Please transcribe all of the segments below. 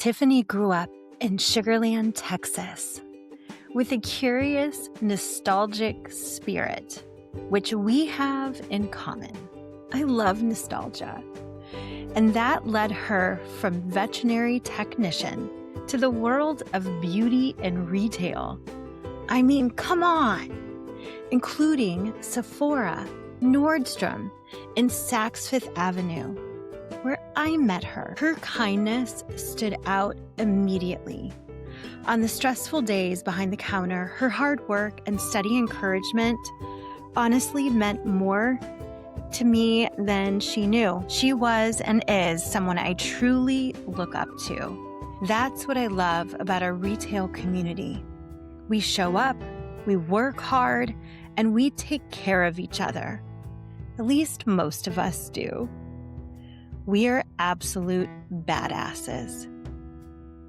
Tiffany grew up in Sugarland, Texas, with a curious, nostalgic spirit, which we have in common. I love nostalgia. And that led her from veterinary technician to the world of beauty and retail. I mean, come on! Including Sephora, Nordstrom, and Saks Fifth Avenue, where I met her. Her kindness stood out immediately. On the stressful days behind the counter, her hard work and steady encouragement honestly meant more to me than she knew. She was and is someone I truly look up to. That's what I love about our retail community. We show up, we work hard, and we take care of each other. At least most of us do. We are absolute badasses.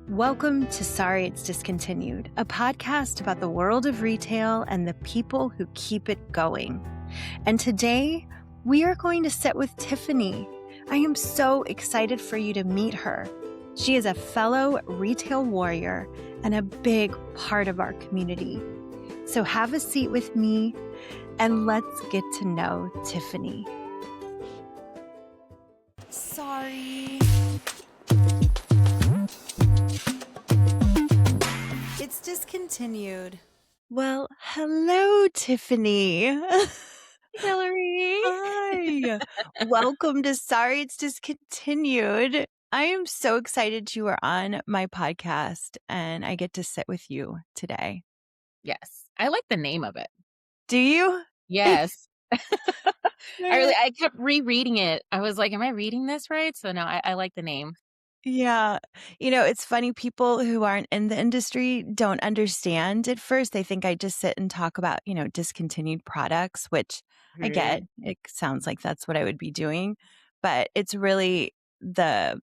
Welcome to Sorry It's Discontinued, a podcast about the world of retail and the people who keep it going. And today, we are going to sit with Tiffany. I am so excited for you to meet her. She is a fellow retail warrior and a big part of our community. So have a seat with me and let's get to know Tiffany. Sorry. It's discontinued. Well, hello, Tiffany. Hillary. Hi. Welcome to Sorry It's Discontinued. I am so excited you are on my podcast and I get to sit with you today. Yes. I like the name of it. Do you? Yes. I kept rereading it. I was like, am I reading this right? So no, I like the name. Yeah. It's funny. People who aren't in the industry don't understand at first. They think I just sit and talk about, discontinued products, which I get. It sounds like that's what I would be doing. But it's really the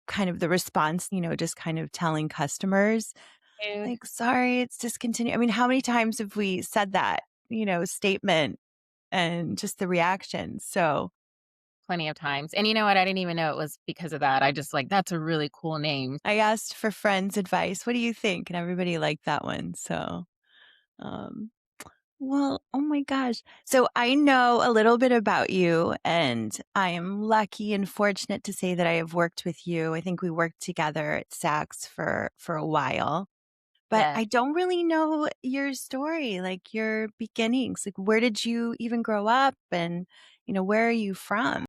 kind of the response, just kind of telling customers, like, sorry, it's discontinued. I mean, how many times have we said that, statement and just the reaction? So Plenty of times. And you know what? I didn't even know it was because of that. I just that's a really cool name. I asked for friends' advice. What do you think? And everybody liked that one. So, well, oh my gosh. So I know a little bit about you, and I am lucky and fortunate to say that I have worked with you. I think we worked together at Saks for a while. But Yeah. I don't really know your story, like your beginnings. Like, where did you even grow up? And, where are you from?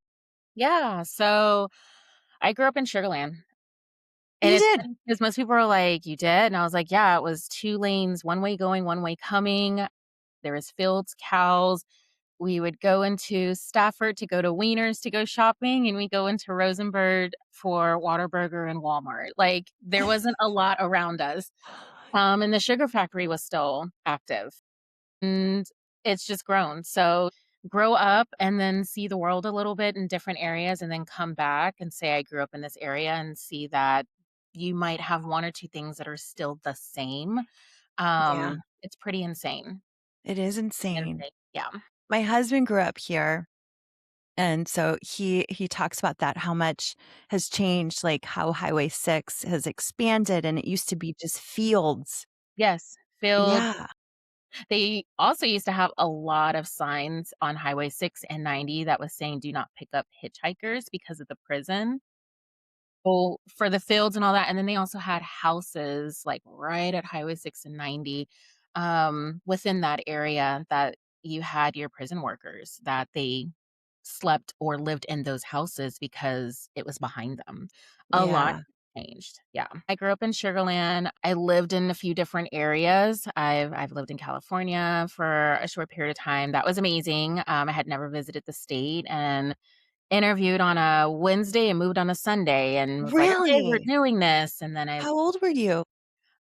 Yeah. So I grew up in Sugarland. And You it's did? funny because most people are like, you did? And I was like, yeah, it was 2 lanes, one way going, one way coming. There was fields, cows. We would go into Stafford to go to Wieners to go shopping, and we go into Rosenberg for Whataburger and Walmart. Like, there wasn't a lot around us. And the sugar factory was still active. And it's just grown. So grow up and then see the world a little bit in different areas and then come back and say I grew up in this area and see that you might have 1 or 2 things that are still the same. Yeah, It's pretty insane. it is Pretty insane. insane. Yeah. My husband grew up here. And so he talks about that, how much has changed, like how Highway 6 has expanded and it used to be just fields. Yes. Fields. Yeah. They also used to have a lot of signs on Highway 6 and 90 that was saying do not pick up hitchhikers because of the prison. Well, for the fields and all that, and then they also had houses, like, right at Highway 6 and 90, within that area that you had your prison workers, that they slept or lived in those houses because it was behind them. A lot Yeah. changed, yeah. I grew up in Sugarland. I lived in a few different areas. I've lived in California for a short period of time. That was amazing. I had never visited the state, and interviewed on a Wednesday and moved on a Sunday and was like, "Okay, we're Really? doing this." And then How old were you?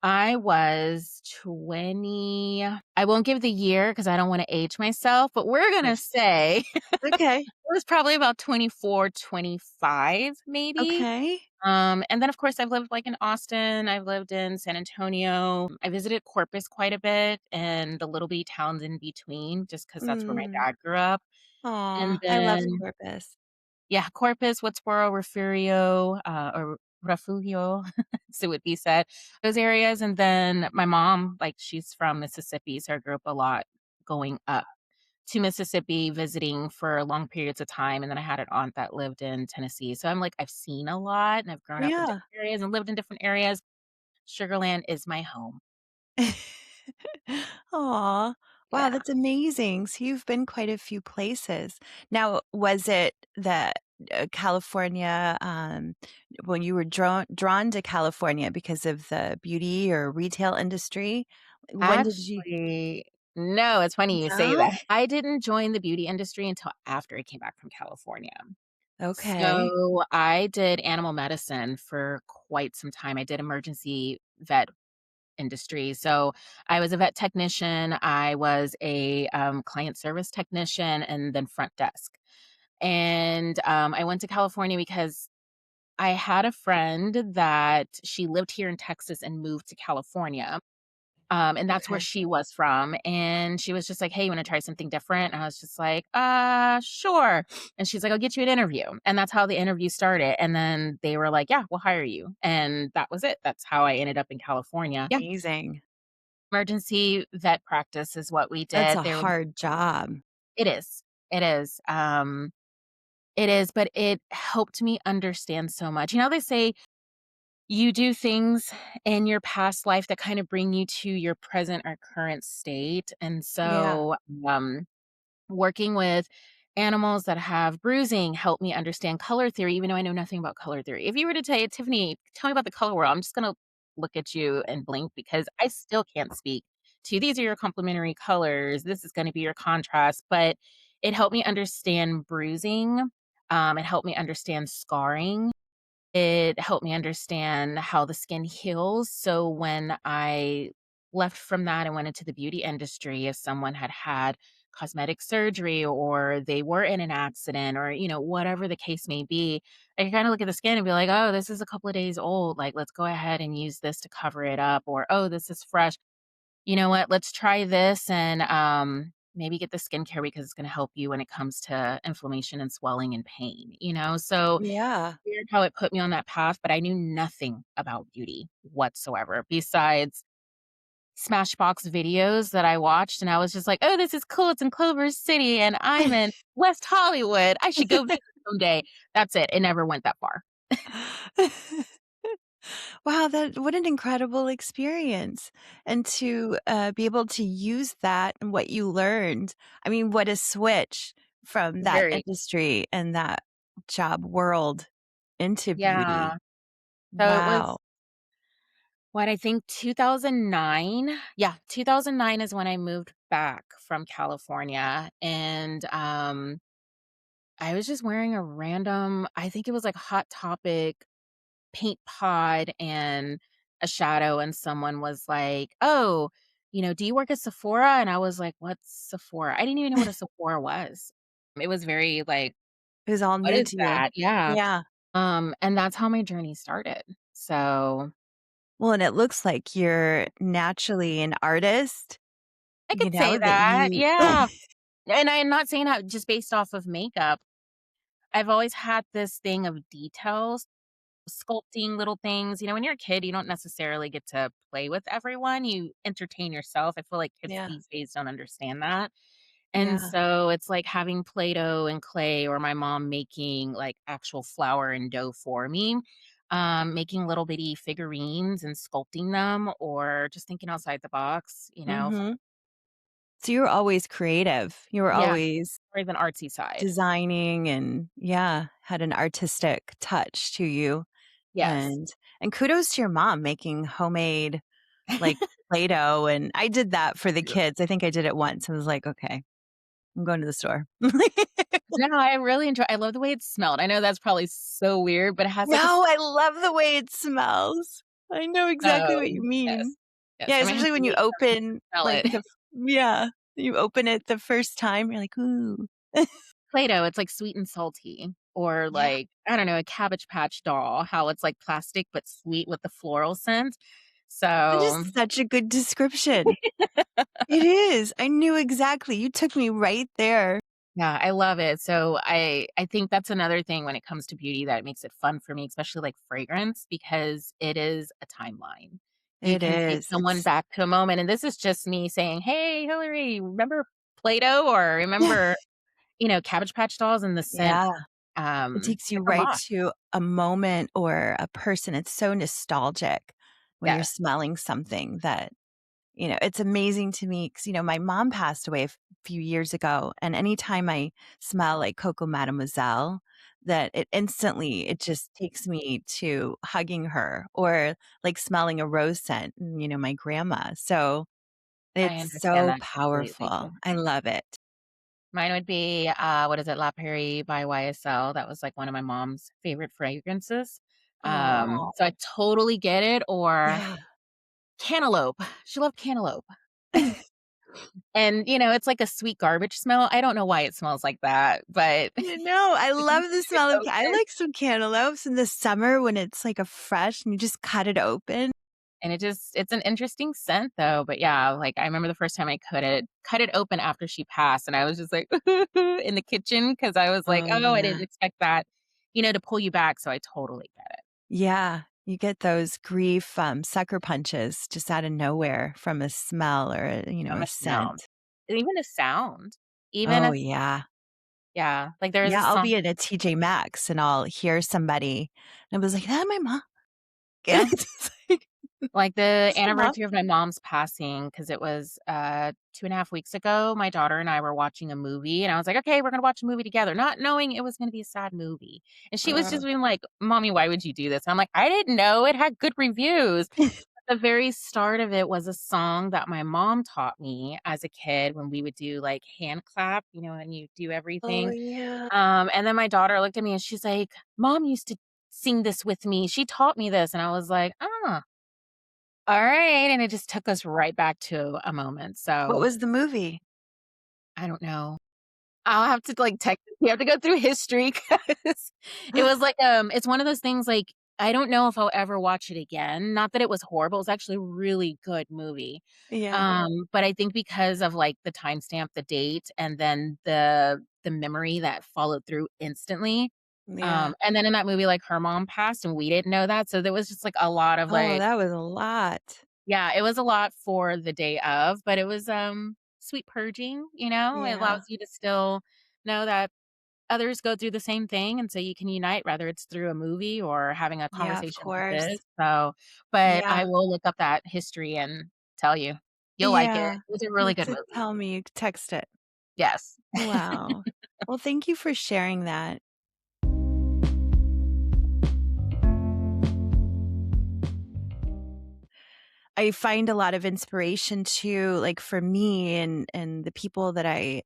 I was 20. I won't give the year because I don't wanna age myself, but we're gonna Yes. say Okay. it was probably about 24, 25, maybe. Okay. And then, of course, I've lived, like, in Austin, I've lived in San Antonio. I visited Corpus quite a bit and the little bitty towns in between just because that's where my Mm. dad grew up. And Aw, I love then Corpus. yeah, Corpus, Woodsboro, Refugio, or refugio, so it would be said, those areas. And then my mom, like, she's from Mississippi, so I grew up a lot going up to Mississippi, visiting for long periods of time, and then I had an aunt that lived in Tennessee. So I'm like, I've seen a lot, and I've grown up in Yeah. different areas and lived in different areas. Sugarland is my home. Aw. Wow, Yeah. that's amazing. So you've been quite a few places. Now, was it that, California, when you were drawn to California because of the beauty or retail industry? When did you Actually, no, it's funny you say No? that. I didn't join the beauty industry until after I came back from California. Okay. So, I did animal medicine for quite some time. I did emergency vet industry. So, I was a vet technician, I was a, client service technician, and then front desk. And, I went to California because I had a friend that she lived here in Texas and moved to California. And that's where Okay. she was from, and she was just like, "Hey, you wanna try something different?" And I was just like, sure." And she's like, "I'll get you an interview." And that's how the interview started, and then they were like, "Yeah, we'll hire you." And that was it. That's how I ended up in California. Yeah. Amazing. Emergency vet practice is what we That's did. a hard job. It is. It is. It is, but it helped me understand so much. You know, they say you do things in your past life that kind of bring you to your present or current state. And Yeah. so, working with animals that have bruising helped me understand color theory, even though I know nothing about color theory. If you were to tell you, Tiffany, tell me about the color world, I'm just going to look at you and blink because I still can't speak to these are your complementary colors. This is going to be your contrast. But it helped me understand bruising. It helped me understand scarring. It helped me understand how the skin heals, so when I left from that and went into the beauty industry, if someone had had cosmetic surgery or they were in an accident or, whatever the case may be, I can kinda look at the skin and be like, "Oh, this is a couple of days old, like, let's go ahead and use this to cover it up," or, "Oh, this is fresh. You know what? Let's try this and, maybe get the skincare because it's gonna help you when it comes to inflammation and swelling and pain," you know? So Yeah. weird how it put me on that path, but I knew nothing about beauty whatsoever besides Smashbox videos that I watched, and I was just like, "Oh, this is cool. It's in Clover City, and I'm in West Hollywood. I should go visit someday." That's it. It never went that far. Wow, that what an incredible experience. And to, be able to use that and what you learned. I mean, what a switch from that Very. industry and that job world into beauty. Yeah. So it was Wow. what I think 2009. Yeah, 2009 is when I moved back from California, and, I was just wearing a random I think it was like Hot Topic paint pod and a shadow, and someone was like, "Oh, do you work at Sephora?" And I was like, "What's Sephora?" I didn't even know what a Sephora was. It was very like, It was all "What new is to you. that?" Yeah. Yeah. And that's how my journey started. So, Well, and it looks like you're naturally an artist, I could say that that, you yeah. And I'm not saying that just based off of makeup. I've always had this thing of details, sculpting little things. When you're a kid, you don't necessarily get to play with everyone. You entertain yourself. I feel like kids Yeah, these days don't understand that. And yeah. so it's like having Play-Doh and clay or my mom making like actual flour and dough for me. Making little bitty figurines and sculpting them or just thinking outside the box. Mhm. So you were always creative. You were Yeah, always or even artsy side. designing and yeah, had an artistic touch to you. Yes. And kudos to your mom making homemade, like, Play-Doh, and I did that for the kids. I think I did it once. I was like, "Okay, I'm going to the store." No, I really I love the way it smelled. I know that's probably so weird, but it has like a No, I love the way it smells. I know exactly what you yes. mean. Yes, Yeah, I'm gonna have especially to when you wait till I can open, smell like, it. yeah, you open it the first time, you're like, "Ooh." Play-Doh, it's like sweet and salty, or Yeah, like, I don't know, a Cabbage Patch doll, how it's like plastic but sweet with the floral scent. that is So, such a good description. It is. I knew exactly. You took me right there. Yeah, I love it. So I think that's another thing when it comes to beauty that makes it fun for me, especially like fragrance, because it is a timeline. You It can take is. someone back to a moment, and this is just me saying, "Hey, Hillary, remember Play-Doh or remember, Cabbage Patch Dolls?" And the scent, Yeah. It takes you hit the right mark. to a moment or a person. It's so nostalgic when you're Yes. smelling something that, it's amazing to me because, my mom passed away a few years ago. And anytime I smell like Coco Mademoiselle, that it just takes me to hugging her or like smelling a rose scent, my grandma. So I it's understand so that completely. powerful. I love it. Mine would be, what is it? La Prairie by YSL. That was, like, one of my mom's favorite fragrances. Oh, So I totally get it. Or yeah. cantaloupe. She loved cantaloupe. And, it's like a sweet garbage smell. I don't know why it smells like that, but I it just love the makes me smell of so I good. like some cantaloupes in the summer when it's, like, a fresh and you just cut it open. And it's an interesting scent though, but yeah, like, I remember the first time I cut it open after she passed, and I was just like, in the kitchen because I was like, Oh, "Oh, I didn't yeah. expect that," to pull you back, so I totally get it. Yeah, you get those grief, sucker punches just out of nowhere from a smell or From a a smell. scent. And even a sound. Even Oh, a yeah. Yeah, like, there was a Yeah, I'll song. be at a TJ Maxx and I'll hear somebody, and I was like, "Is that my mom?" Yeah. It's like, Like, the "Is my mom?" anniversary of my mom's passing, because it was, 2.5 weeks ago, my daughter and I were watching a movie, and I was like, "Okay, we're gonna watch a movie together," not knowing it was gonna be a sad movie. And she was Uh. just being like, "Mommy, why would you do this?" And I'm like, "I didn't know, it had good reviews." The very start of it was a song that my mom taught me as a kid when we would do, like, hand clap, and you do Oh, everything. yeah. And then my daughter looked at me and she's like, "Mom used to sing this with me. She taught me this." And I was like, "Ah, all right." And it just took us right back to a moment. What So was the movie? I don't know. I'll have to like text. You have to go through history because it was like it's one of those things like I don't know if I'll ever watch it again. Not that it was horrible. It was actually a really good movie. Yeah. But I think because of like the timestamp, the date, and then the memory that followed through instantly. Yeah. And then in that movie, like her mom passed and we didn't know that. So there was just like a lot of Oh, like, that was a lot. yeah, it was a lot for the day of, but it was sweet purging, it allows Yeah. you to still know that others go through the same thing, and so you can unite, whether it's through a movie or having a Yeah, of conversation like this. course. So, but I Yeah. will look up that history and tell you. You'll like it. Yeah. It was a You really have good to movie. tell me, you text it. Yes. Wow. Well, thank you for sharing that. I find a lot of inspiration too, like for me and the people that I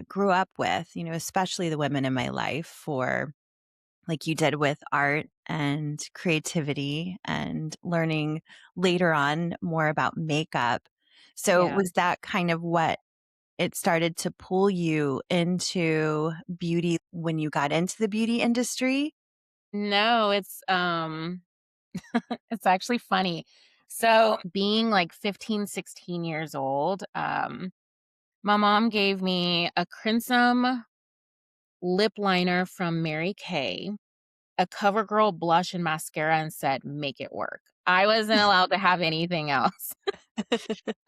grew up with, especially the women in my life for like you did with art and creativity and learning later on more about makeup. So Yeah. was that kind of what it started to pull you into beauty when you got into the beauty industry? No, it's actually funny. So, being like 15, 16 years old, my mom gave me a Crimson lip liner from Mary Kay, a CoverGirl blush and mascara, and said, "Make it work." I wasn't allowed to have anything else.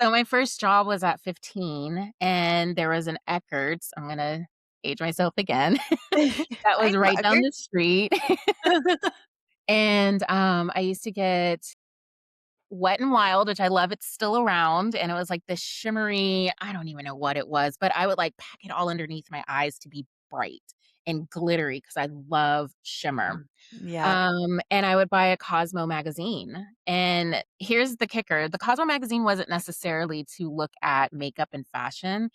So my first job was at 15, and there was an Eckert's. I'm gonna age myself again. That I was know right down Eggert. the street. And, I used to get Wet n Wild, which I love, it's still around, and it was like this shimmery, I don't even know what it was, but I would, like, pack it all underneath my eyes to be bright and glittery because I love shimmer. Yeah. And I would buy a Cosmo magazine, and here's the kicker, the Cosmo magazine wasn't necessarily to look at makeup and fashion,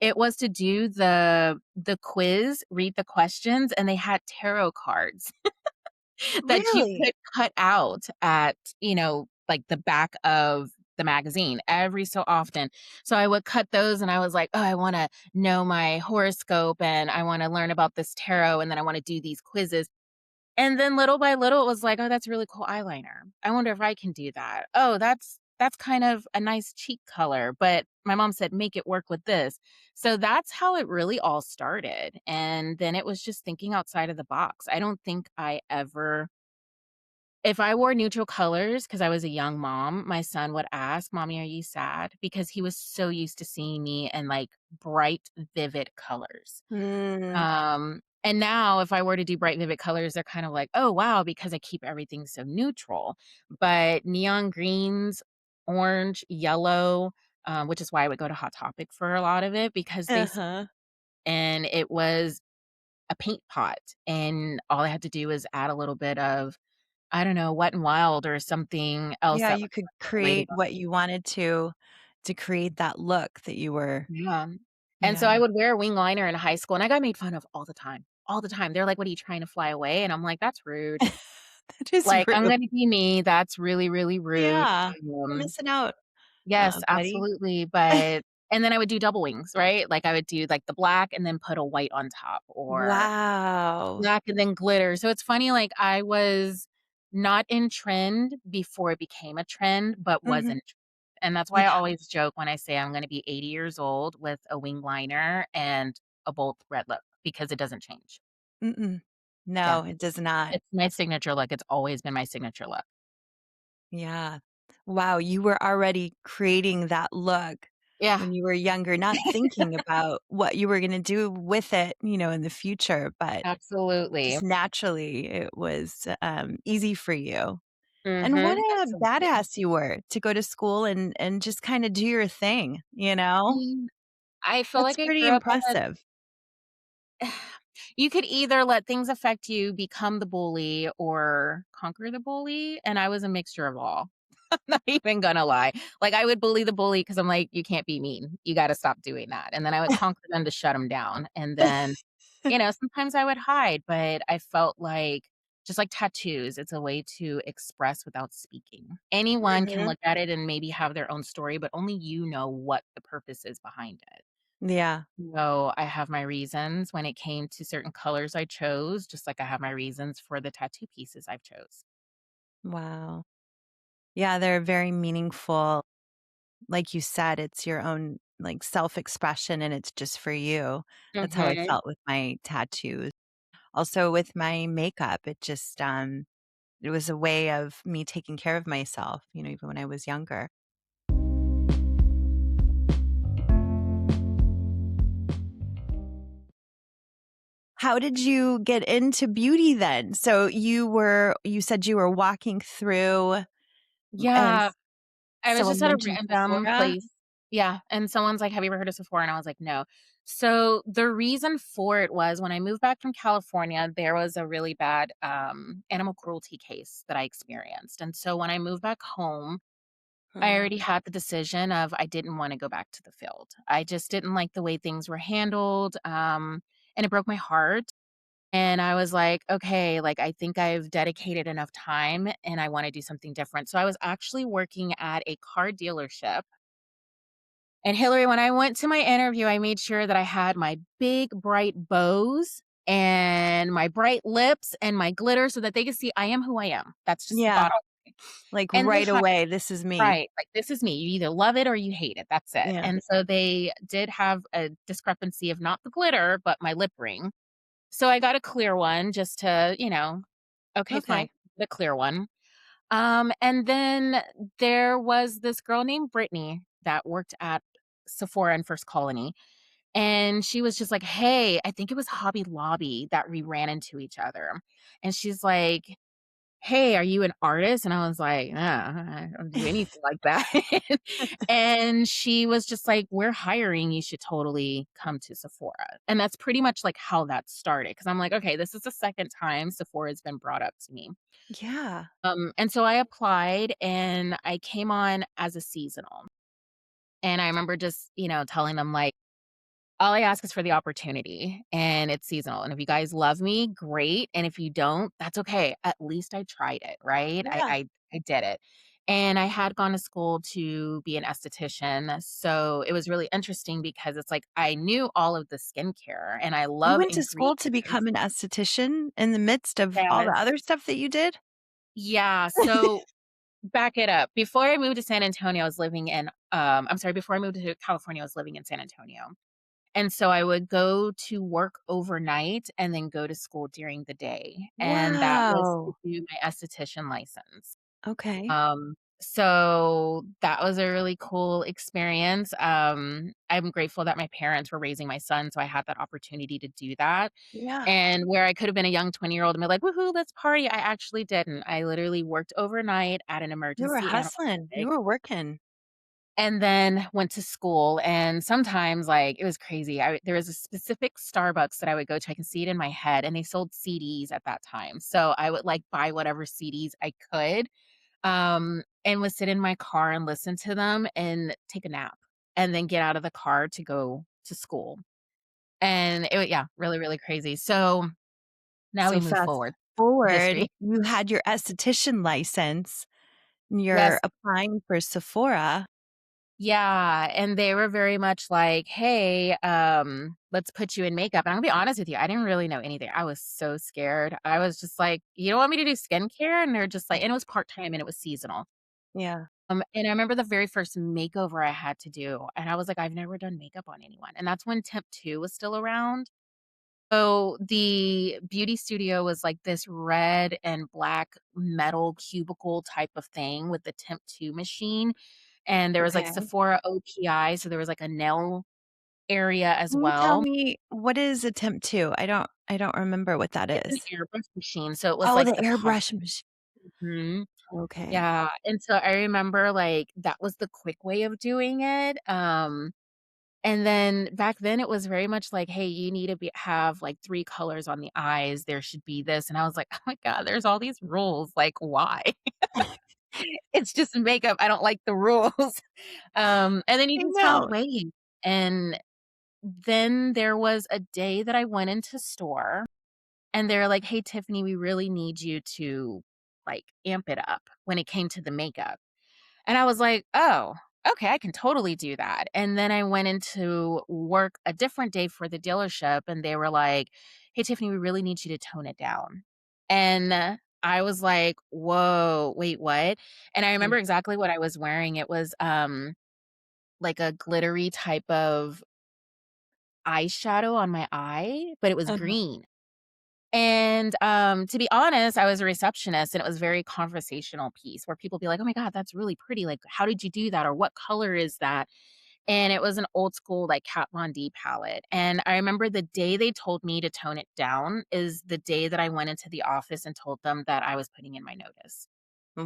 it was to do the quiz, read the questions, and they had tarot cards that you Really? could cut out at, like, the back of the magazine every so often. So I would cut those and I was like, "Oh, I wanna know my horoscope, and I wanna learn about this tarot, and then I wanna do these quizzes." And then little by little, it was like, "Oh, that's really cool eyeliner. I wonder if I can do that. Oh, that's that's kind of a nice cheek color, but my mom said, "Make it work with this." So that's how it really all started, and then it was just thinking outside of the box. I don't think I ever if I wore neutral colors, because I was a young mom, my son would ask, "Mommy, are you sad?" Because he was so used to seeing me in, like, bright, vivid colors. Mm. And now if I were to do bright, vivid colors, they're kind of like, "Oh, wow," because I keep everything so neutral. But neon greens, orange, yellow, which is why I would go to Hot Topic for a lot of it because Uh-huh. and it was a paint pot, and all I had to do was add a little bit of, I don't know, Wet n Wild or something else Yeah, that you was could related. create what you wanted to create that look that you were. Yeah. And so Yeah. I would wear a wing liner in high school, and I got made fun of all the time, all the time. They're like, "What, are you trying to fly away?" And I'm like, "That's rude." That is Like, I'm rude. gonna be me, that's really, really rude. Yeah. You're Um, missing out, yes, buddy. absolutely, but and then I would do double wings, right? Like, I would do, like, the black and then put a white on top, or Wow. black and then glitter. So it's funny, like, I was not in trend before it became a trend, but was Mhm. in tr and that's why I Yeah. always joke when I say I'm gonna be 80 years old with a wing liner and a bold red lip because it doesn't change. Mm-mm. Yeah. No, it does not. It's my signature look, it's always been my signature look. Yeah. Wow, you were already creating that look Yeah, when you were younger, not thinking about what you were gonna do with it, in the future, but absolutely. just naturally, it was, easy for you. And what Mhm, a absolutely. badass you were to go to school and just kinda do your thing, you know? Mm, I feel That's like I pretty grew up in a impressive. you could either let things affect you, become the bully, or conquer the bully, and I was a mixture of all. I'm not even gonna lie. Like, I would bully the bully because 'cause I'm like, "You can't be mean. You gotta stop doing that." And then I would conquer them to shut them down, and then, sometimes I would hide, but I felt like just like tattoos, it's a way to express without speaking. Anyone can Mhm. look at it and maybe have their own story, but only you know what the purpose is behind it. Yeah. So, I have my reasons when it came to certain colors I chose, just like I have my reasons for the tattoo pieces I've chose. Wow. Yeah, they're very meaningful. Like you said, it's your own, like, self-expression, and it's just for you. That's how I Mhm. felt with my tattoos. Also, with my makeup, it was a way of me taking care of myself, even when I was younger. How did you get into beauty then? So you said you were walking through and Yeah. I was someone just at a mentioned random Sephora? place. Yeah, and someone's like, "Have you ever heard of Sephora?" And I was like, "No." So, the reason for it was when I moved back from California, there was a really bad, animal cruelty case that I experienced, and so when I moved back home, I Hmm. already had the decision of I didn't wanna go back to the field. I just didn't like the way things were handled, and it broke my heart, and I was like, "Okay, like, I think I've dedicated enough time, and I wanna do something different." So, I was actually working at a car dealership. And Hillary, when I went to my interview, I made sure that I had my big bright bows and my bright lips and my glitter so that they could see I am who I am. That's just the Yeah, bottom line. like And they right hired away, this is me. right, like, this is me. You either love it or you hate it. That's it. Yeah. And so they did have a discrepancy of not the glitter, but my lip ring. So I got a clear one just to, okay, fine, Okay. the clear one. And then there was this girl named Brittany that worked at Sephora in First Colony, and she was just like, "Hey," I think it was Hobby Lobby that we ran into each other, and she's like, "Hey, are you an artist?" And I was like, I don't do anything like that." And she was just like, "We're hiring, you should totally come to Sephora." And that's pretty much like how that started. Because 'cause I'm like, "Okay, this is the second time Sephora's been brought up to me." Yeah. And so I applied and I came on as a seasonal. And I remember just, telling them like, all I ask is for the opportunity and it's seasonal. And if you guys love me, great. And if you don't, that's okay. At least I tried it, right? I Yeah. I, I did it. And I had gone to school to be an esthetician. So it was really interesting because it's like I knew all of the skincare and I You love went to school to ingredients. become an esthetician in the midst of all Yes. the other stuff that you did? Yeah. So back it up. Before I moved to San Antonio, I was living in, I'm sorry, before I moved to California, I was living in San Antonio. And so I would go to work overnight and then go to school during the day, and that was to Wow. do my esthetician license. Okay. So that was a really cool experience. I'm grateful that my parents were raising my son, so I had that opportunity to do that. Yeah. And where I could have been a young 20-year-old and be like, "Woohoo, let's party," I actually didn't. I literally worked overnight at an You were emergency animal hustling. You clinic were working. and then went to school, and sometimes, like, it was crazy. There was a specific Starbucks that I would go to, I can see it in my head, and they sold CDs at that time. So I would, like, buy whatever CDs I could, and would sit in my car and listen to them and take a nap, and then get out of the car to go to school. And yeah, really, really crazy. So now we So move fast forward in forward, history. you had your esthetician license, and you're Yes. applying for Sephora. Yeah, and they were very much like, "Hey, let's put you in makeup." And I'm gonna be honest with you, I didn't really know anything. I was so scared. I was just like, "You don't want me to do skincare?" And they're just like, and it was part-time and it was seasonal. Yeah. And I remember the very first makeover I had to do, and I was like, "I've never done makeup on anyone." And that's when Temp 2 was still around. So the beauty studio was like this red and black metal cubicle type of thing with the Temp 2 machine, and there was, like, Okay. Sephora OPI, so there was, like, a nail area as Can you tell well. me what is attempt 2? I don't remember what that It's an is. airbrush machine, so it was Oh, like the the top. airbrush mach Mhm. Okay. Yeah, and so I remember, like, that was the quick way of doing it, and then back then it was very much like, "Hey, you need to have, like, 3 colors on the eyes, there should be this," and I was like, "Oh my god, there's all these rules, like, why?" It's just makeup, I don't like the rules. And then you I just have know. ways, and then there was a day that I went into store, and they're like, "Hey, Tiffany, we really need you to, like, amp it up," when it came to the makeup. And I was like, "Oh, okay, I can totally do that." And then I went into work a different day for the dealership, and they were like, "Hey, Tiffany, we really need you to tone it down." And I was like, "Whoa, wait, what?" And I Mm, remember exactly what I was wearing. It was, like a glittery type of eyeshadow on my eye, but it was uh-huh. green. And, to be honest, I was a receptionist, and it was a very conversational piece where people be like, "Oh my god, that's really pretty, like, how did you do that?" or "What color is that?" And it was an old school, like, Kat Von D palette, and I remember the day they told me to tone it down is the day that I went into the office and told them that I was putting in my notice.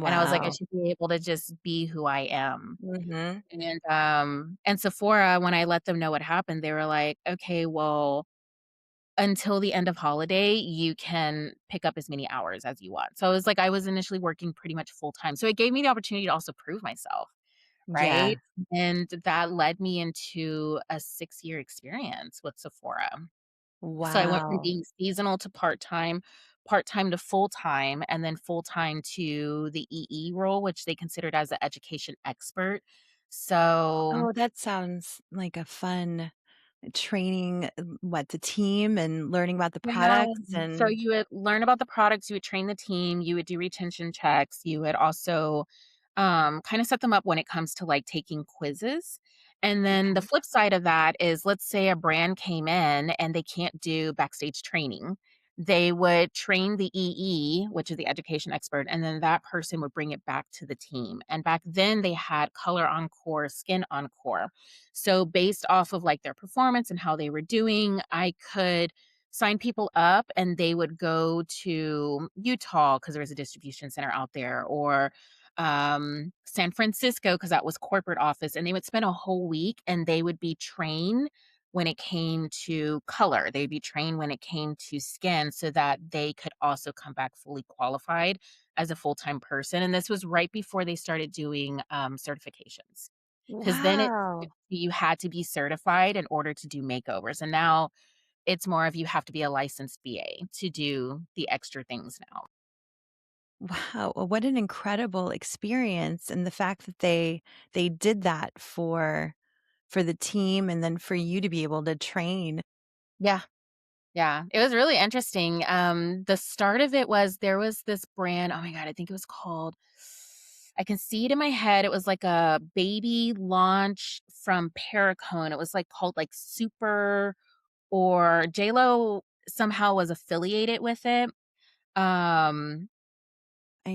And I was like, "I Wow. should be able to just be who I am." Mhm. And Sephora, when I let them know what happened, they were like, "Okay, well, until the end of holiday, you can pick up as many hours as you want." So, it was like I was initially working pretty much full time. So, it gave me the opportunity to also prove myself, Yeah. right? And that led me into a 6-year experience with Sephora. So, I went from Wow. being seasonal to part-time to full-time, and then full-time to the EE role, which they considered as an education expert. So Oh, that sounds like a fun training, what, the team and learning about the yeah, products so and you would learn about the products, you would train the team, you would do retention checks, you would also, kinda set them up when it comes to, like, taking quizzes, and then the okay. flip side of that is, let's say a brand came in and they can't do backstage training. They would train the EE, which is the education expert, and then that person would bring it back to the team, and back then they had color encore, skin encore. So based off of, like, their performance and how they were doing, I could sign people up and they would go to Utah because there was a distribution center out there, or San Francisco because that was corporate office, and they would spend a whole week and they would be trained when it came to color. They'd be trained when it came to skin so that they could also come back fully qualified as a full-time person. And this was right before they started doing certifications. Because then Wow. you had to be certified in order to do makeovers. And now it's more of you have to be a licensed VA to do the extra things now. Wow, well, what an incredible experience, and the fact that they did that for the team and then for you to be able to train. Yeah, yeah. It was really interesting. The start of it was there was this brand, oh my god, I think it was called I can see it in my head. It was like a baby launch from Perricone. It was, like, called, like, Super or JLo somehow was affiliated with it. Um,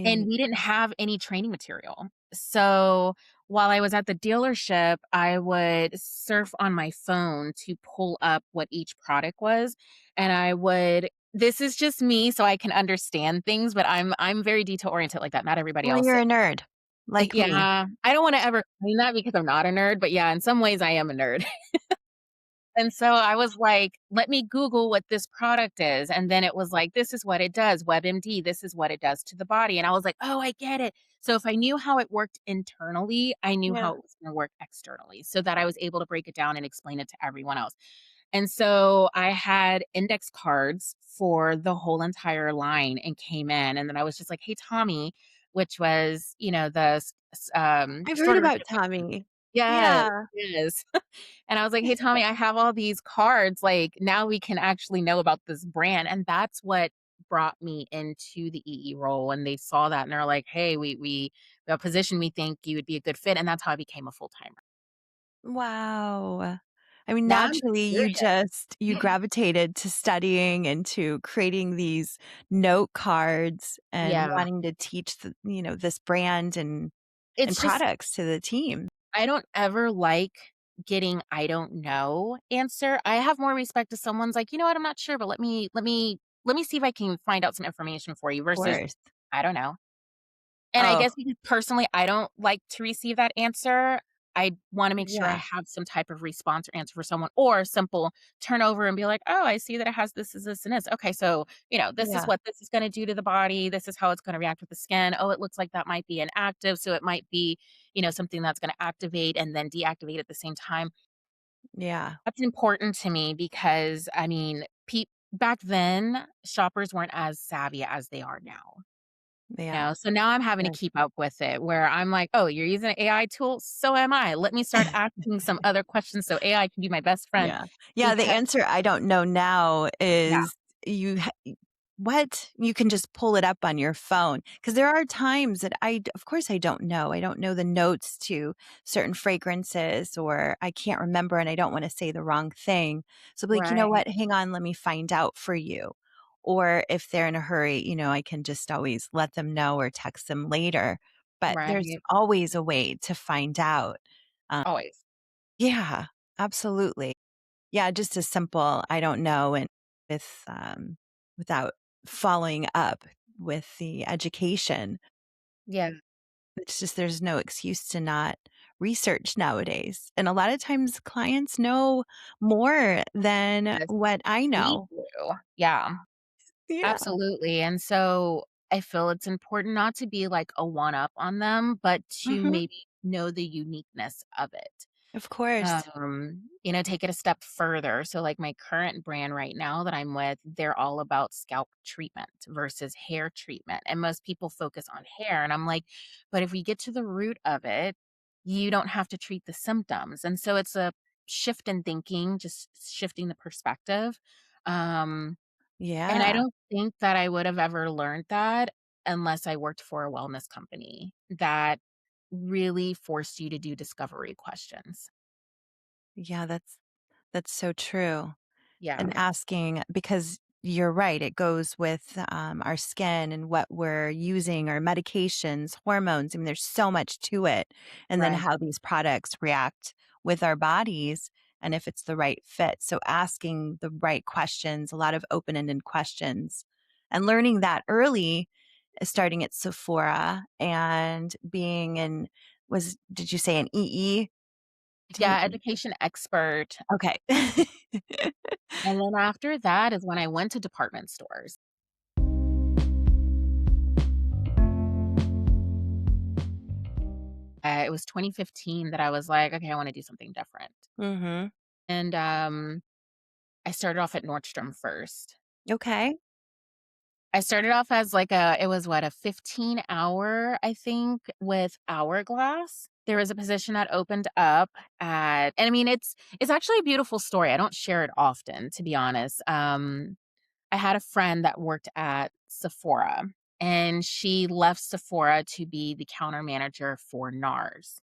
and I we didn't have any training material. So, while I was at the dealership, I would surf on my phone to pull up what each product was, and I would this is just me, so I can understand things, but I'm very detail oriented like that. Not everybody well, else you're is. a nerd like me. Yeah, I don't wanna ever claim that because I'm not a nerd, but yeah, in some ways I am a nerd. And so I was like, "Let me Google what this product is," and then it was like, "This is what it does, WebMD, this is what it does to the body," and I was like, "Oh, I get it." So if I knew how it worked internally, I knew Yeah. how it was gonna work externally, so that I was able to break it down and explain it to everyone else. And so I had index cards for the whole entire line and came in, and then I was just like, "Hey, Tommy," which was, the I've store heard about director. Tommy. Yes, Yeah. yes. And I was like, "Hey, Tommy, I have all these cards, like, now we can actually know about this brand," and that's what brought me into the EE role, and they saw that, and they're like, "Hey, we have a position we think you would be a good fit," and that's how I became a full-timer. Wow. I mean, Now I'm naturally, you curious. gravitated to studying and to creating these note cards and Yeah. wanting to teach this brand and It's just products to the team. I don't ever like getting "I don't know" answer. I have more respect to someone's like, "You know what? I'm not sure, but let me see if I can find out some information for you," Of versus, course. "I don't know." And I Oh, guess because personally, I don't like to receive that answer, I wanna make sure I yeah. have some type of response or answer for someone, or simple turn over and be like, "Oh, I see that it has this, and this. Okay, so, this is Yeah. what this is gonna do to the body. This is how it's gonna react with the skin. Oh, it looks like that might be inactive, so it might be, something that's gonna activate and then deactivate at the same time." Yeah. That's important to me because, I mean, back then, shoppers weren't as savvy as they are now. Yeah. So now I'm having to Yes. keep up with it where I'm like, "Oh, you're using an AI tool? So am I. Let me start asking some other questions so AI can be my best friend." Yeah. Yeah, the Because answer I don't know now yeah, is you ha what? You can just pull it up on your phone because there are times that of course, I don't know. I don't know the notes to certain fragrances, or I can't remember and I don't wanna say the wrong thing. So, I'll be like, "You know right, what? Hang on, let me find out for you." Or if they're in a hurry, I can just always let them know or text them later. But there's right, always a way to find out. Um, always. yeah, absolutely. Yeah, just a simple, "I don't know," and without following up with the education. Yeah, It's just there's no excuse to not research nowadays, and a lot of times clients know more than yes, what I we know. do. Yeah, Yeah. absolutely, and so I feel it's important not to be like a one up on them, but to Mhm. maybe know the uniqueness of it. Of course. Take it a step further. So, like my current brand right now that I'm with, they're all about scalp treatment versus hair treatment. And most people focus on hair. And I'm like, but if we get to the root of it, you don't have to treat the symptoms. And so it's a shift in thinking, just shifting the perspective. Um, and I Yeah. don't think that I would have ever learned that unless I worked for a wellness company that really forced you to do discovery questions. Yeah, that's so true. Yeah. And asking because you're right, it goes with, our skin and what we're using, our medications, hormones. I mean, there's so much to it, and then Right. how these products react with our bodies and if it's the right fit. So asking the right questions, a lot of open-ended questions, and learning that early, starting at Sephora and being in was did you say an EE team? Yeah, education expert, Okay. and then after that is when I went to department stores. It was 2015 that I was like, "Okay, I wanna do something different." Mhm. And, I started off at Nordstrom first. Okay. I started off as like it was what, a 15-hour, I think, with Hourglass. There was a position that opened up and I mean, it's actually a beautiful story, I don't share it often, to be honest. I had a friend that worked at Sephora. and she left Sephora to be the counter manager for NARS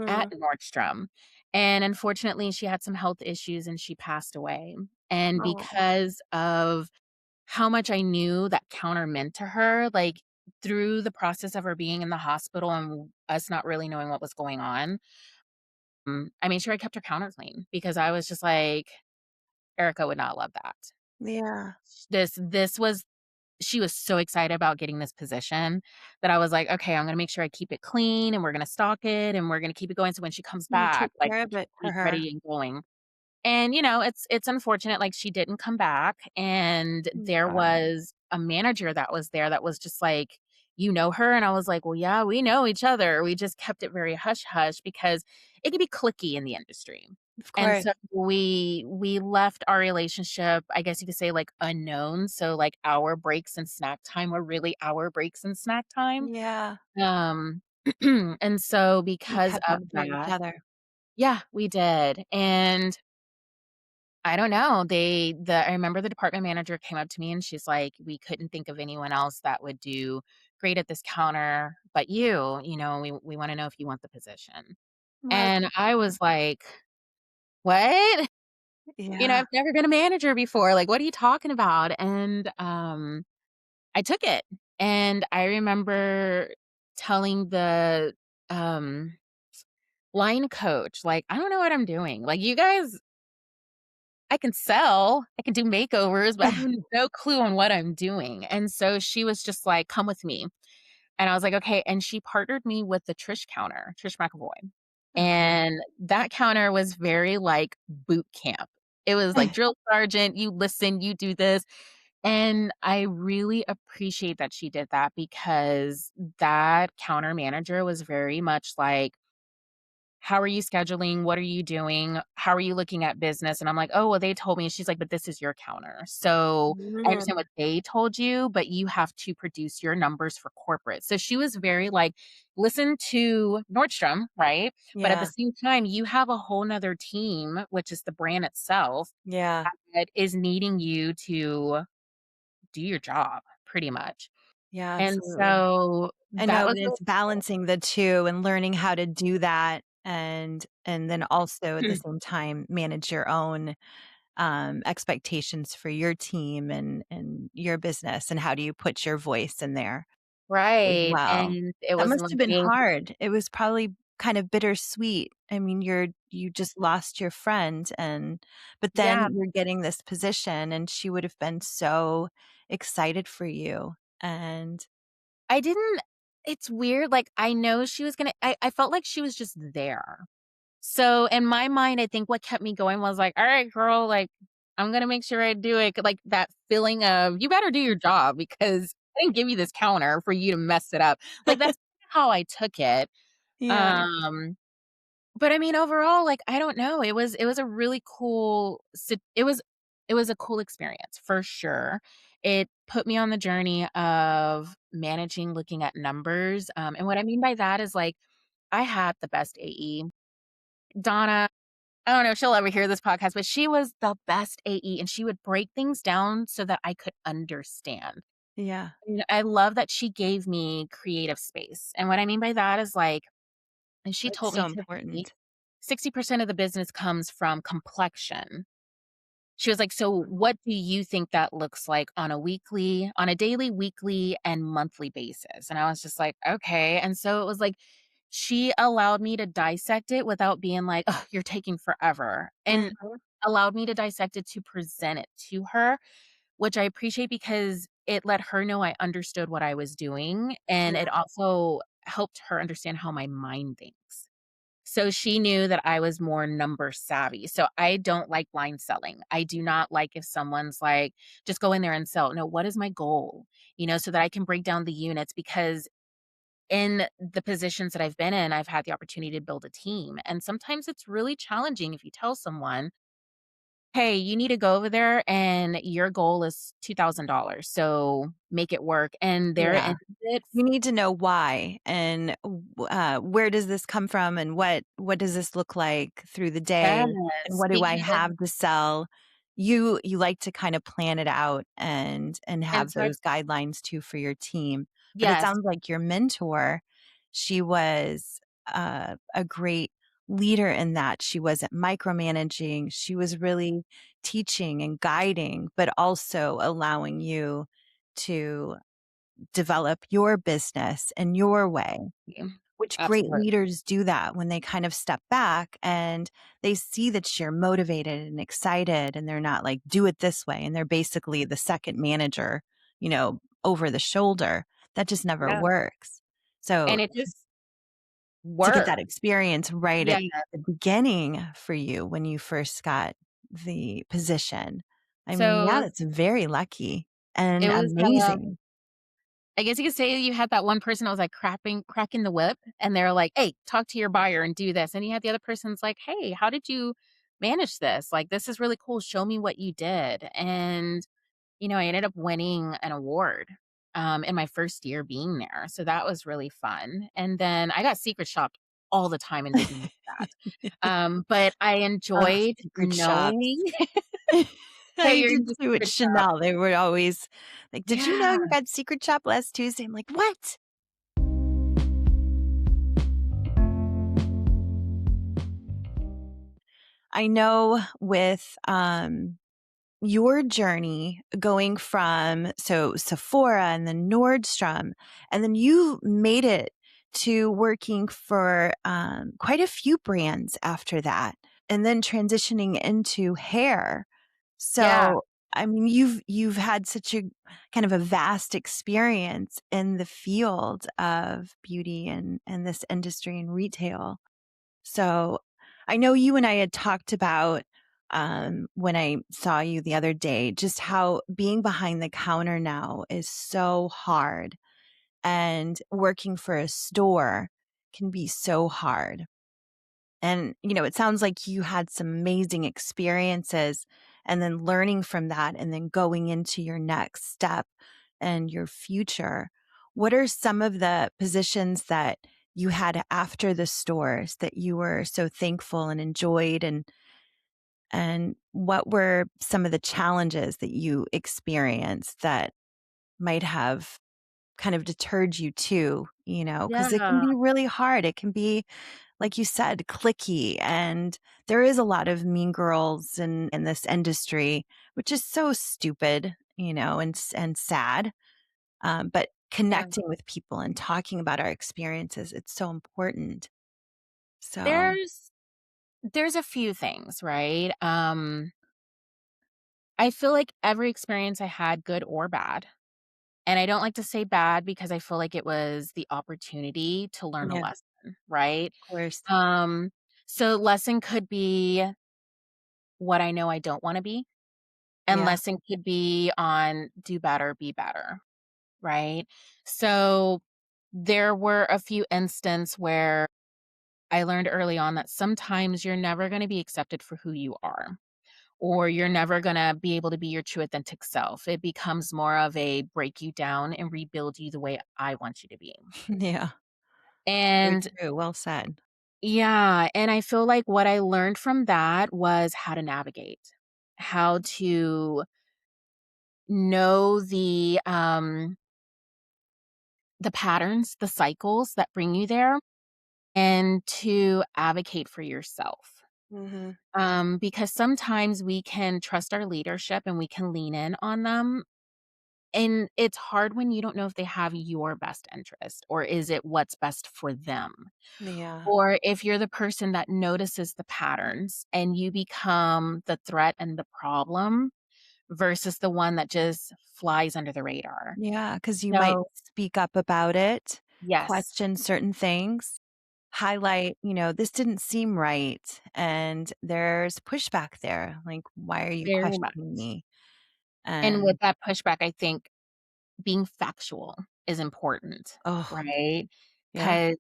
at Mm. Nordstrom. And unfortunately, she had some health issues and she passed away. And Oh, because of how much I knew that counter meant to her, like, through the process of her being in the hospital and us not really knowing what was going on, I made sure I kept her counter clean because I was just like, "Erica would not love that." yeah. This was she was so excited about getting this position that I was like, "Okay, I'm gonna make sure I keep it clean, and we're gonna stock it, and we're gonna keep it going so when she comes You back, take like, care we of can it for keep her. ready and going." And, it's unfortunate, like, she didn't come back, and Oh there god. was a manager that was there that was just like, "You know her?" And I was like, "Well, yeah, we know each other." We just kept it very hush hush because it can be cliquey in the industry. Of And course. so we left our relationship, I guess you could say, like, unknown, so, like, our breaks and snack time were really our breaks and snack time. Yeah. Um, and so You because kept of that for each that. other. Yeah, we did, and I don't know. I remember the department manager came up to me and she's like, "We couldn't think of anyone else that would do great at this counter but you. We wanna know if you want the position." Well, And good I for was like, "What?" Yeah. I've never been a manager before. Like, what are you talking about? And, I took it. And I remember telling the, um, line coach, like, "I don't know what I'm doing. Like, you guys I can sell, I can do makeovers, but I have no clue on what I'm doing." And so she was just like, "Come with me." And I was like, "Okay." And she partnered me with the Trish counter, Trish McAvoy. Okay. And that counter was very like boot camp. It was like drill sergeant, you listen, you do this. And I really appreciate that she did that because that counter manager was very much like, "How are you scheduling? What are you doing? How are you looking at business?" And I'm like, "Oh, well, they told me." She's like, "But this is your counter. So I understand Mm, what they told you, but you have to produce your numbers for corporate." So she was very like, "Listen to Nordstrom, right? But at the yeah. same time, you have a whole 'nother team, which is the brand itself, Yeah. that is needing you to do your job pretty much." Yeah, And absolutely. so I that know, was but really it's balancing the 2 and learning how to do that and then also at the cool. same time manage your own, expectations for your team and your business, and how do you put your voice in there as Right, well. and it That was must have been looking. hard. It was probably kind of bittersweet. I mean, you just lost your friend but then Yeah. you're getting this position, and she would have been so excited for you, and I didn't It's weird, like, I know she was gonna I felt like she was just there. So, in my mind, I think what kept me going was like, "Alright, girl, like, I'm gonna make sure I do it," like, that feeling of, "You better do your job because I didn't give you this counter for you to mess it up." Like, that's how I took it. Yeah. Um But I mean, overall, like, I don't know, it was a really cool sit it was a cool experience for sure. It put me on the journey of managing, looking at numbers, and what I mean by that is, like, I had the best AE. Donna, I don't know if she'll ever hear this podcast, but she was the best AE, and she would break things down so that I could understand. Yeah. And I love that she gave me creative space, and what I mean by that is, like, and she That's told so me, "Tiffany, important. 60% of the business comes from complexion." She was like, "So what do you think that looks like on a daily, weekly, and monthly basis?" And I was just like, "Okay." And so it was like she allowed me to dissect it without being like, "Oh, you're taking forever." And Mhm. allowed me to dissect it to present it to her, which I appreciate because it let her know I understood what I was doing, and Yeah. it also helped her understand how my mind thinks. So she knew that I was more number savvy. So I don't like blind selling. I do not like if someone's like, just go in there and sell. No, what is my goal? So that I can break down the units because in the positions that I've been in, I've had the opportunity to build a team. And sometimes it's really challenging if you tell someone, "Hey, you need to go over there and your goal is $2,000. So make it work." And there Yeah. ends it. You need to know why and where does this come from and what does this look like through the day and Yes, what do I because have to sell? You like to kind of plan it out and have and so I those guidelines too for your team. But it Yes. sounds like your mentor, she was a great leader in that she wasn't micromanaging. She was really teaching and guiding, but also allowing you to develop your business in your way. Yeah. Which great Absolutely. leaders do that when they kind of step back and they see that you're motivated and excited and they're not like, do it this way. And they're basically the second manager, over the shoulder. That just never Yeah. works. So And it just to get that worked. experience right Yeah. at the beginning for you when you first got the position, I mean, yeah, So that's very lucky and it was, amazing. I guess you could say you had that one person that was like cracking the whip and they're like, "Hey, talk to your buyer and do this." And you had the other person's like, "Hey, how did you manage this? Like, this is really cool. Show me what you did." And, I ended up winning an award in my first year being there. So that was really fun. And then I got secret shopped all the time and didn't like that. But I Oh, enjoyed secret shops. knowing, "Hey, I you're in did the too at secret shop." Chanel. They were always like, "Did you know Yeah. you got secret shop last Tuesday?" I'm like, "What?" I know with, your journey going from Sephora and then Nordstrom, and then you made it to working for, quite a few brands after that, and then transitioning into hair. Yeah. So, I mean, you've had such a kind of a vast experience in the field of beauty and this industry and retail. So I know you and I had talked about when I saw you the other day, just how being behind the counter now is so hard and working for a store can be so hard. And, it sounds like you had some amazing experiences and then learning from that and then going into your next step and your future. What are some of the positions that you had after the stores that you were so thankful and enjoyed and what were some of the challenges that you experienced that might have kind of deterred you too, because it can Yeah. be really hard. It can be like you said, clicky. And there is a lot of mean girls in this industry, which is so stupid, and sad. But Yeah. connecting with people and talking about our experiences, it's so important. So, There's there's a few things, right? I feel like every experience I had, good or bad, and I don't like to say bad because I feel like it was the opportunity to learn a yeah, of lesson, right? course. Um, so lesson could be what I know I don't wanna be, and Yeah. lesson could be on do better, be better, right? So, there were a few instances where I learned early on that sometimes you're never gonna be accepted for who you are, or you're never gonna be able to be your true authentic self. It becomes more of a break you down and rebuild you the way I want you to be. Yeah. Very And true. Well said. yeah, and I feel like what I learned from that was how to navigate, how to know the patterns, the cycles that bring you there, and to advocate for yourself. Hmm. Because sometimes we can trust our leadership and we can lean in on them. And it's hard when you don't know if they have your best interest or is it what's best for them. Yeah. Or if you're the person that notices the patterns and you become the threat and the problem versus the one that just flies under the radar. Yeah. Because you might So, speak up about it, yes, question certain things, highlight, this didn't seem right. And there's pushback there. Like, why are you very much. questioning me? And with And, that pushback, I think being factual is important, oh, right? yeah. Because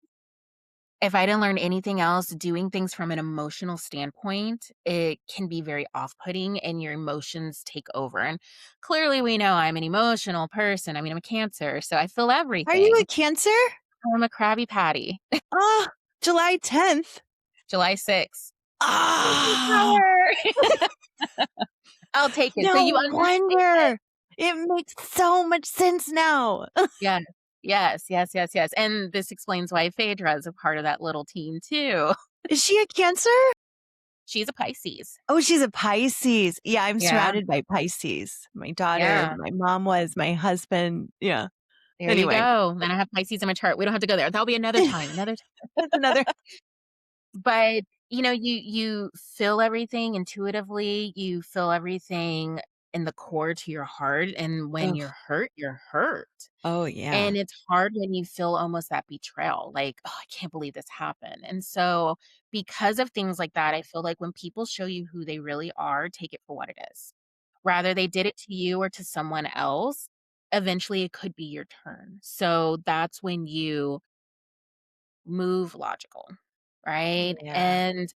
if I didn't learn anything else, doing things from an emotional standpoint, it can be very off-putting and your emotions take over, and clearly we know I'm an emotional person. I mean, I'm a Cancer, so I feel Are you a everything. Cancer? I'm a Krabby Patty. Oh, July 10th. July 6th. Cancer Ah, power. I'll take it. So no you understand. wonder. It makes so much sense now. Yes. Yes, yes, yes, yes, and this explains why Phaedra is a part of that little team too. Is she a Cancer? She's a Pisces. Oh, she's a Pisces. Yeah, I'm Yeah, surrounded by Pisces. My daughter, yeah. my mom was, my husband. Yeah. There you Anyway, go. And I have Pisces in my chart. We don't have to go there. That'll be another time, another time. that's another. But, you feel everything intuitively, you feel everything in the core to your heart, and when Oh, you're hurt. oh yeah. And it's hard when you feel almost that betrayal, like, "Oh, I can't believe this happened." And so, because of things like that, I feel like when people show you who they really are, take it for what it is. Rather they did it to you or to someone else, eventually it could be your turn. So, that's when you move logical, right? Yeah. And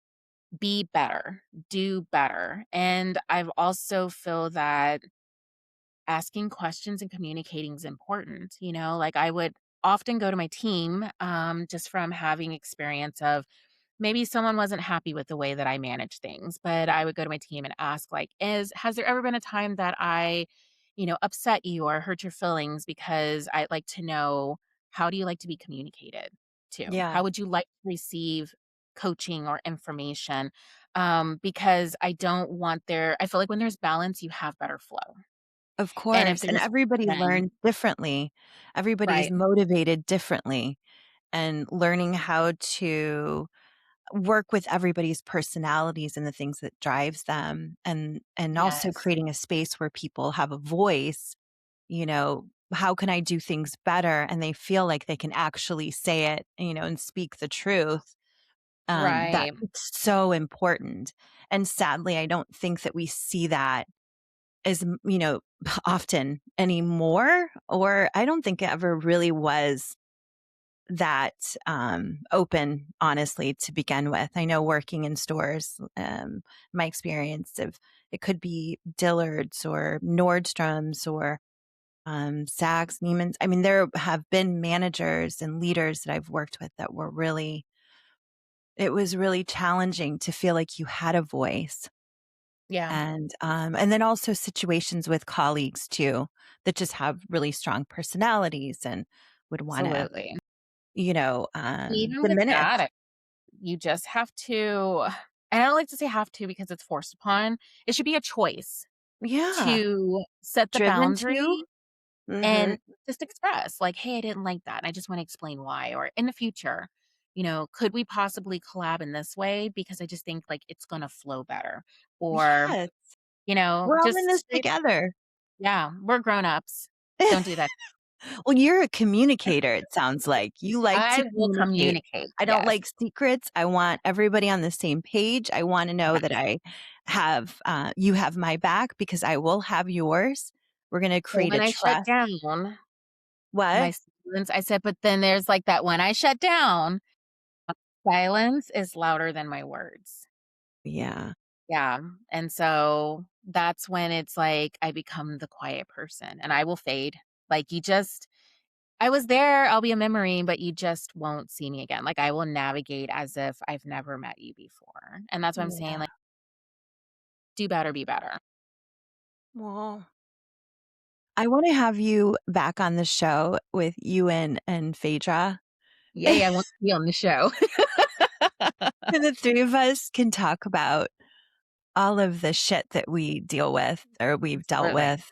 be better, do better. And I've also feel that asking questions and communicating is important. Like I would often go to my team just from having experience of maybe someone wasn't happy with the way that I manage things, but I would go to my team and ask, like, has there ever been a time that I, upset you or hurt your feelings? Because I'd like to know, how do you like to be communicated to? Yeah. How would you like to receive coaching or information? Because I feel like when there's balance, you have better flow. Of And if course. And there's everybody then learns differently. Everybody's right. motivated differently, and learning how to work with everybody's personalities and the things that drives them, and also Yes. creating a space where people have a voice, how can I do things better, and they feel like they can actually say it, and speak the truth. That Right. it's so important. And sadly, I don't think that we see that as often anymore, or I don't think it ever really was that open, honestly, to begin with. I know working in stores, my experience of it could be Dillard's or Nordstrom's or Saks, Neiman's. I mean, there have been managers and leaders that I've worked with that were really, it was really challenging to feel like you had a voice. Yeah. And then also situations with colleagues too that just have really strong personalities and would want to, Absolutely. Even with diminish. that, you just have to, and I don't like to say have to because it's forced upon. It should be a choice Yeah. to set the Driven to. boundary Mhm. and just express, like, "Hey, I didn't like that, and I just wanna explain why," or, "In the future, could we possibly collab in this way? Because I just think, like, it's gonna flow better." Or, Yes. We're all in just this straight together. yeah, we're grown-ups. Don't do that. Well, you're a communicator, it sounds like. You like I to will communicate. communicate, I don't yes. like secrets. I want everybody on the same page. I wanna know that Yes. I have, you have my back because I will have yours. We're gonna So create when a I shut trust. down What? my silence, I said, but then there's, like, that when I shut down, silence is louder than my words. Yeah. Yeah, and so that's when it's like I become the quiet person and I will fade. Like, I was there, I'll be a memory, but you just won't see me again. Like, I will navigate as if I've never met you before, and that's what I'm saying, Yeah. like, do better, be better. Well, I wanna have you back on the show with you and Phaedra, Yay, I want to be on the show. and the 3 of us can talk about all of the shit that we deal with or we've dealt Absolutely. with.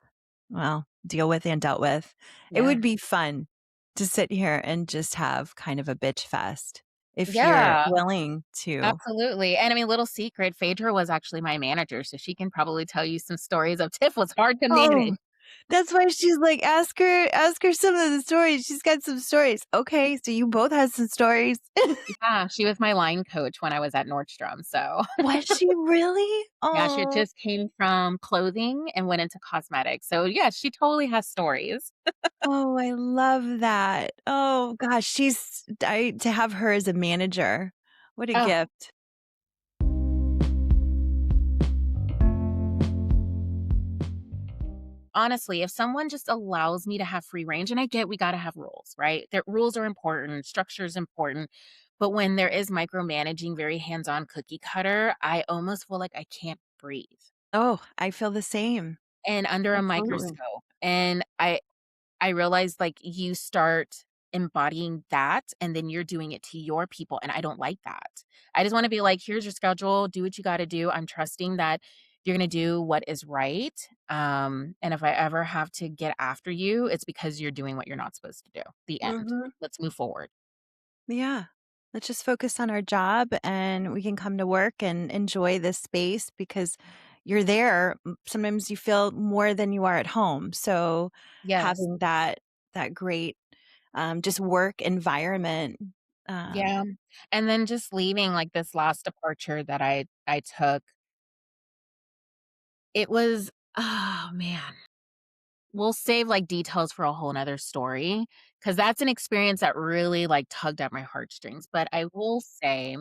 Well, deal with and dealt with. It Yeah. would be fun to sit here and just have kind of a bitch fest if you're Yeah, willing to. absolutely, and I mean, little secret, Phaedra was actually my manager, so she can probably tell you some stories of Tiff was hard to Oh, manage. that's why she's like, ask her some of the stories. She's got some stories. Okay, so you both had some stories. Yeah, she was my line coach when I was at Nordstrom, so Was she really? yeah, she Oh. just came from clothing and went into cosmetics, so yeah, she totally has stories. Oh, I love that. Oh gosh, to have her as a manager. What a Oh, gift. honestly, if someone just allows me to have free range, and I get we gotta have rules, right? The rules are important, structure is important, but when there is micromanaging, very hands-on cookie cutter, I almost feel like I can't breathe, Oh, I feel the same. and under a Absolutely. microscope, and I realized, like, you start embodying that, and then you're doing it to your people, and I don't like that. I just wanna be like, "Here's your schedule, do what you gotta do." I'm trusting that you're gonna do what is right, and if I ever have to get after you, it's because you're doing what you're not supposed to do. The end. Mhm. Let's move forward. Yeah. Let's just focus on our job and we can come to work and enjoy this space because you're there. Sometimes you feel more than you are at home. So Yes. having that great just work environment. Yeah, Um, and then just leaving, like, this last departure that I took, it was oh, man. We'll save, like, details for a whole 'nother story, because that's an experience that really, like, tugged at my heartstrings, but I will say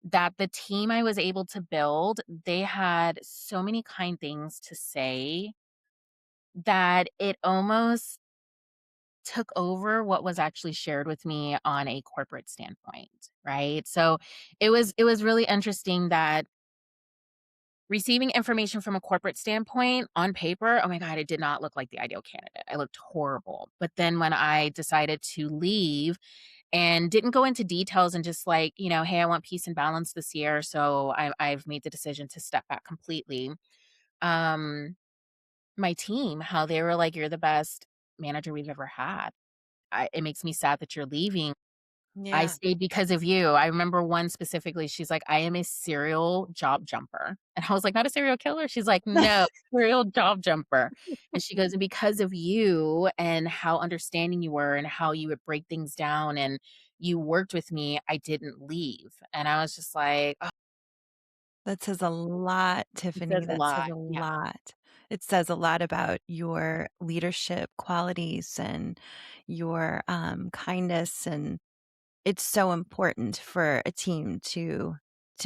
that the team I was able to build, they had so many kind things to say that it almost took over what was actually shared with me on a corporate standpoint, right? So, it was really interesting that receiving information from a corporate standpoint on paper, oh my god, it did not look like the ideal candidate. I looked horrible. But then when I decided to leave and didn't go into details and just like, "Hey, I want peace and balance this year, so I've made the decision to step back completely." Um, my team, how they were like, "You're the best manager we've ever had. It makes me sad that you're leaving. I yeah. stayed because of you." I remember one specifically, she's like, "I am a serial job jumper." And I was like, "Not a serial killer?" She's like, "No, serial job jumper." And she goes, "And because of you and how understanding you were and how you would break things down and you worked with me, I didn't leave." And I was just like, "Oh, That says a lot, it Tiffany. says a That says lot." a Yeah. lot. It says a lot about your leadership qualities and your kindness. And it's so important for a team to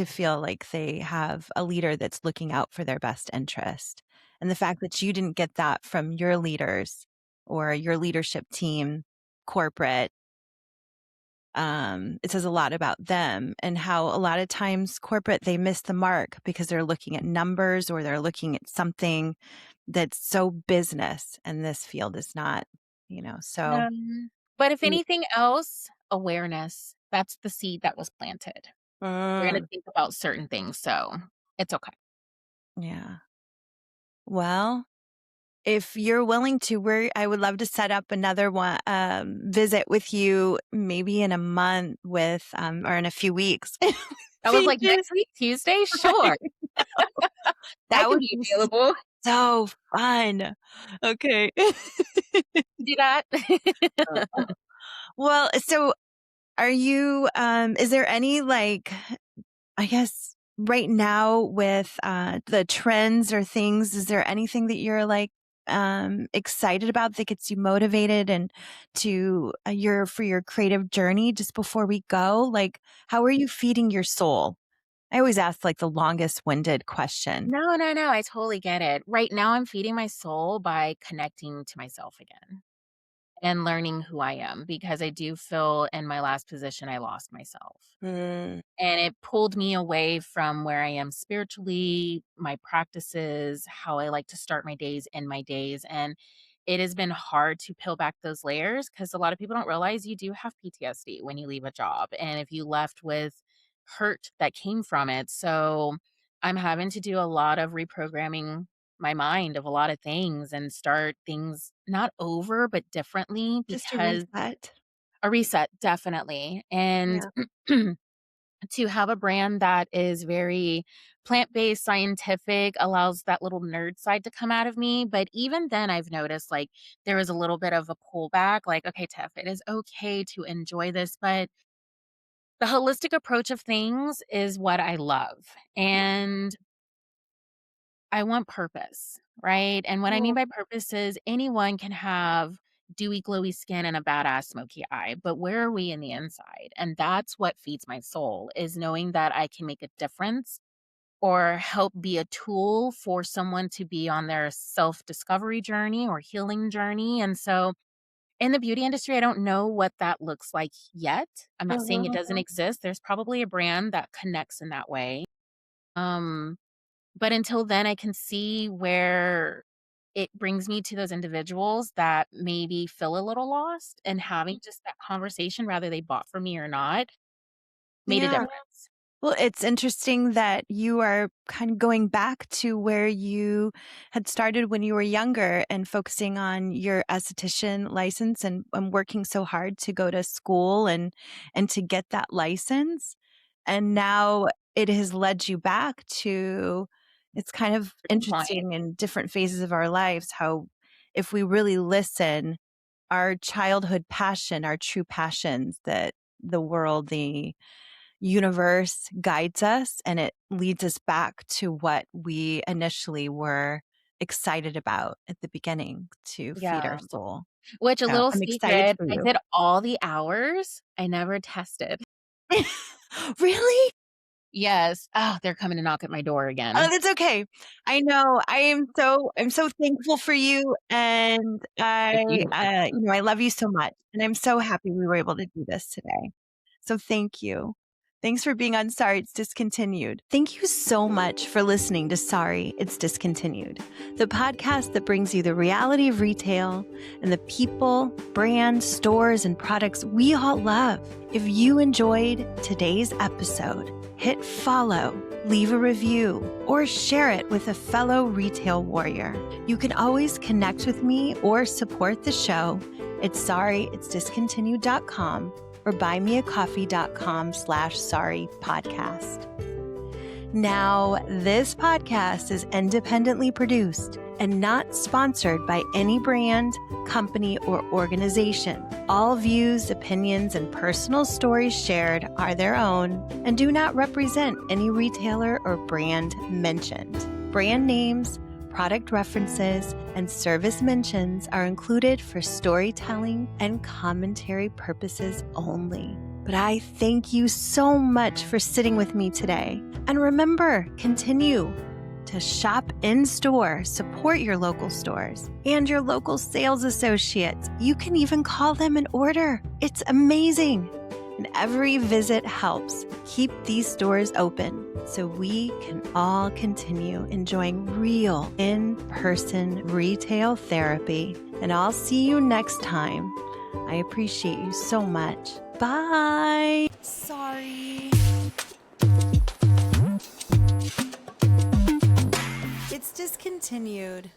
feel like they have a leader that's looking out for their best interest. And the fact that you didn't get that from your leaders or your leadership team, corporate, it says a lot about them and how a lot of times corporate they miss the mark because they're looking at numbers or they're looking at something that's so business and this field is not, so But if y- anything else, awareness. That's the seed that was planted. We're gonna mm, think about certain things, so it's okay. yeah. Well, if you're willing to, I would love to set up another one visit with you maybe in a month with or in a few weeks. I was like, Because "Next week, Tuesday? Sure, I that can would be be available. so fun. Okay. Do that." Well, so are you is there any like I guess right now with the trends or things, is there anything that you're like excited about that gets you motivated and to your for your creative journey just before we go? Like how are you feeding your soul? I always ask like the longest winded question. No, no, no, I totally get it. Right now, I'm feeding my soul by connecting to myself again and learning who I am because I do feel in my last position, I lost myself. Mm, And it pulled me away from where I am spiritually, my practices, how I like to start my days, end my days. And it has been hard to peel back those layers because a lot of people don't realize you do have PTSD when you leave a job. And if you left with hurt that came from it. So I'm having to do a lot of reprogramming my mind of a lot of things and start things not over, but differently just a because reset. a reset, definitely. And Yeah. to have a brand that is very plant-based, scientific, allows that little nerd side to come out of me, but even then I've noticed, like, there was a little bit of a pullback, like, "Okay, Tiff, it is okay to enjoy this," but the holistic approach of things is what I love, and I want purpose, right? And what I mean Mm, by purpose is anyone can have dewy, glowy skin and a badass smoky eye, but where are we in the inside? And that's what feeds my soul is knowing that I can make a difference or help be a tool for someone to be on their self-discovery journey or healing journey. And so in the beauty industry, I don't know what that looks like yet. I'm not saying it doesn't mhm. exist. There's probably a brand that connects in that way. Um, but until then, I can see where it brings me to those individuals that maybe feel a little lost, and having just that conversation, whether they bought from me or not, made a Yeah. difference. Well, it's interesting that you are kind of going back to where you had started when you were younger and focusing on your esthetician license and working so hard to go to school and to get that license. And now it has led you back to, it's kind of For compliance. interesting in different phases of our lives how if we really listen, our childhood passion, our true passions that the world, the universe guides us and it leads us back to what we initially were excited about at the beginning to feed our Yeah. soul. Which, a So little I'm excited secret, for I you. did all the hours. I never tested. Really? Yes. Oh, they're coming to knock at my door Oh, again. that's okay. I know. I'm so thankful for you and If you I love you so much and I'm so happy we were able to do this today. So thank you. Thanks for being on Sorry It's Discontinued. Thank you so much for listening to Sorry It's Discontinued, the podcast that brings you the reality of retail and the people, brands, stores, and products we all love. If you enjoyed today's episode, hit follow, leave a review, or share it with a fellow retail warrior. You can always connect with me or support the show at sorryitsdiscontinued.com or buymeacoffee.com/sorrypodcast. Now, this podcast is independently produced and not sponsored by any brand, company, or organization. All views, opinions, and personal stories shared are their own and do not represent any retailer or brand mentioned. Brand names, product references, and service mentions are included for storytelling and commentary purposes only. But I thank you so much for sitting with me today. And remember, continue to shop in store, support your local stores and your local sales associates. You can even call them and order. It's amazing. And every visit helps keep these stores open so we can all continue enjoying real in-person retail therapy. And I'll see you next time. I appreciate you so much. Bye. Sorry. It's discontinued.